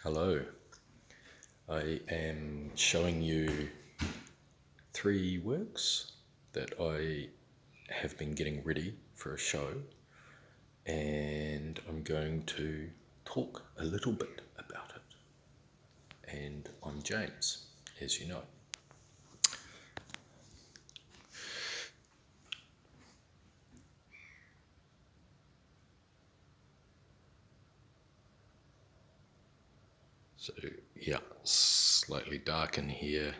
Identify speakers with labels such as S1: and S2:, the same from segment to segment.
S1: Hello, I am showing you 3 works that I have been getting ready for a show, and I'm going to talk a little bit about it. And I'm James, as you know. So, yeah, slightly dark in here.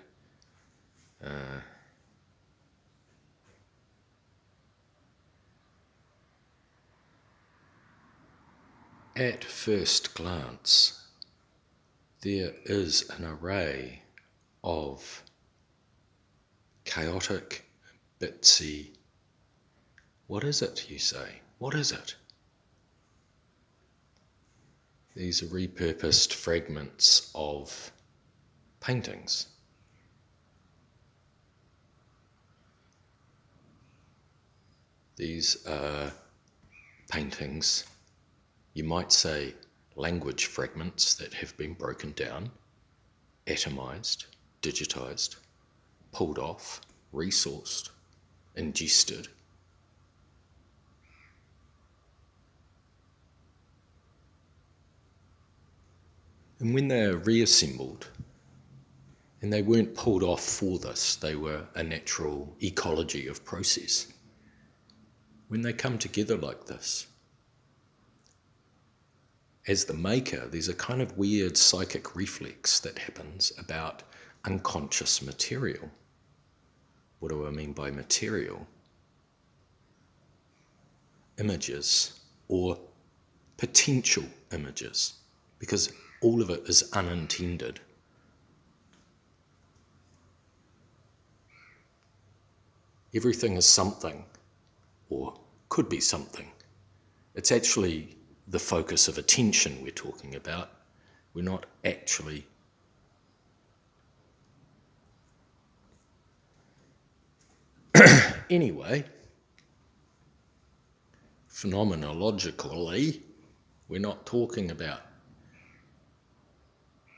S1: At first glance, there is an array of chaotic, bitsy. What is it, you say? What is it? These are repurposed fragments of paintings. These are paintings, you might say language fragments that have been broken down, atomized, digitized, pulled off, resourced, ingested. And when they are reassembled, and they weren't pulled off for this, they were a natural ecology of process. When they come together like this, as the maker, there's a kind of weird psychic reflex that happens about unconscious material. What do I mean by material? Images, or potential images, because all of it is unintended. Everything is something, or could be something. It's actually the focus of attention we're talking about. We're not actually anyway, phenomenologically, we're not talking about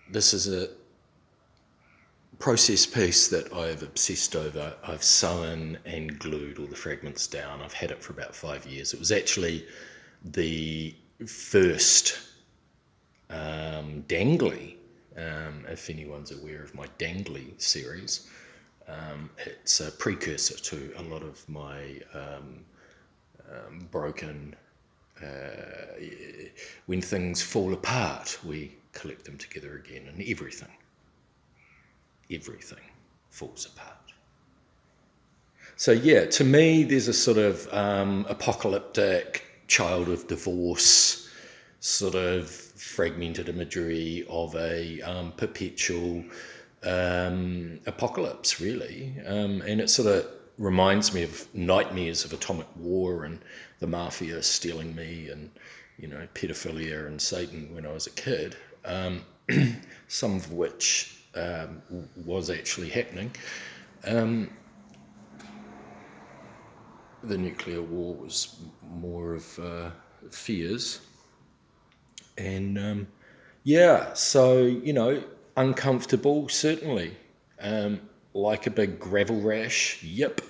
S1: this is a process piece that I've obsessed over. I've sewn and glued all the fragments down. I've had it for about 5 years. It was actually the first dangly, if anyone's aware of my dangly series. It's a precursor to a lot of my broken, when things fall apart, we collect them together again, and everything falls apart. So yeah, to me, there's a sort of apocalyptic, child of divorce, sort of fragmented imagery of a perpetual apocalypse, really. And it sort of reminds me of nightmares of atomic war and the mafia stealing me, and, you know, pedophilia and Satan when I was a kid, some of which was actually happening. The nuclear war was more of fears. And so, you know, uncomfortable, certainly. Like a big gravel rash, yep.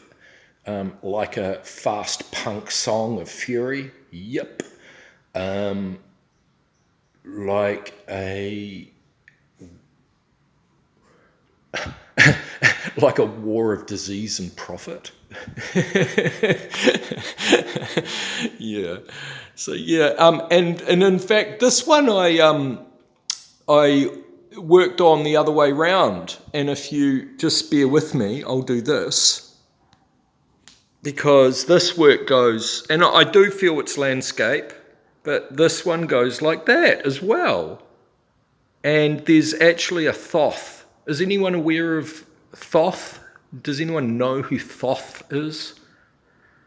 S1: Like a fast punk song of fury, yep. Like a like a war of disease and profit. Yeah. So yeah, and in fact, this one I worked on the other way round. And if you just bear with me, I'll do this, because this work goes, and I do feel it's landscape, but this one goes like that as well. And there's actually a Thoth. Is anyone aware of Thoth? Does anyone know who Thoth is?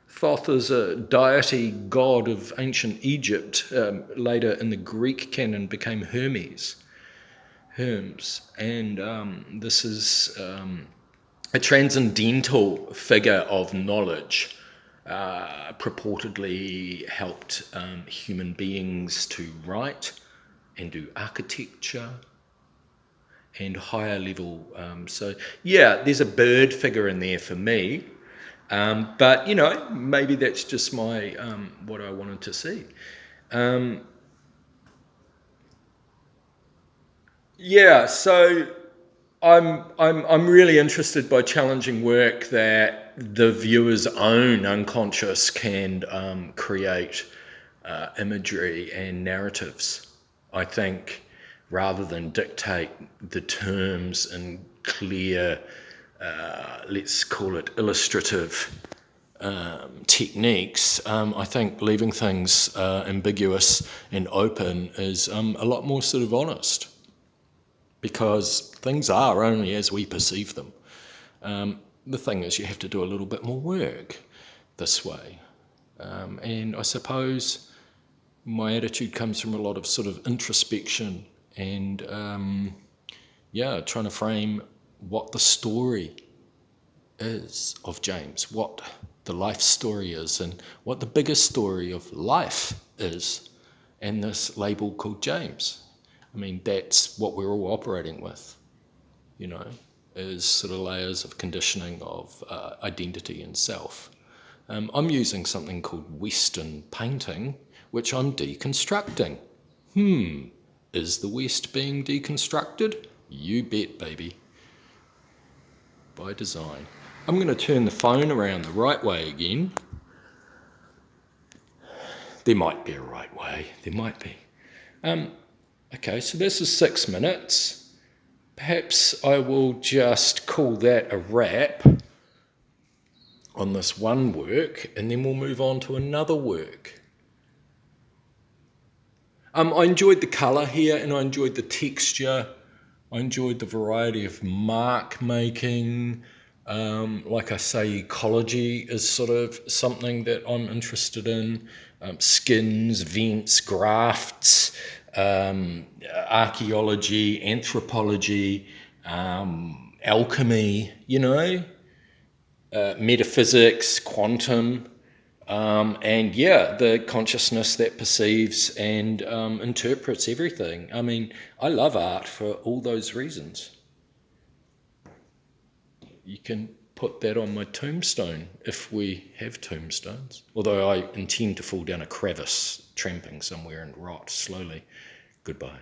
S1: Thoth is a deity god of ancient Egypt. Later in the Greek canon became Hermes. And this is a transcendental figure of knowledge, purportedly helped human beings to write, and do architecture and higher level. So yeah, there's a bird figure in there for me. But maybe that's just my what I wanted to see. Um, yeah, so I'm really interested by challenging work that the viewer's own unconscious can create imagery and narratives. I think rather than dictate the terms in clear, let's call it illustrative techniques, I think leaving things ambiguous and open is a lot more sort of honest, because things are only as we perceive them. The thing is, you have to do a little bit more work this way. And I suppose my attitude comes from a lot of sort of introspection and, trying to frame what the story is of James, what the life story is, and what the biggest story of life is, and this label called James. I mean, that's what we're all operating with, is sort of layers of conditioning of identity and self. I'm using something called Western painting, which I'm deconstructing. Is the West being deconstructed? You bet, baby. By design. I'm going to turn the phone around the right way again. There might be a right way. There might be. Okay, so this is 6 minutes. Perhaps I will just call that a wrap on this one work, and then we'll move on to another work. I enjoyed the colour here, and I enjoyed the texture. I enjoyed the variety of mark making. Like I say, ecology is sort of something that I'm interested in. Skins, vents, grafts, archaeology, anthropology, alchemy, metaphysics, quantum, and the consciousness that perceives and interprets everything. I mean, I love art for all those reasons. You can put that on my tombstone if we have tombstones. Although I intend to fall down a crevice tramping somewhere and rot slowly. Goodbye.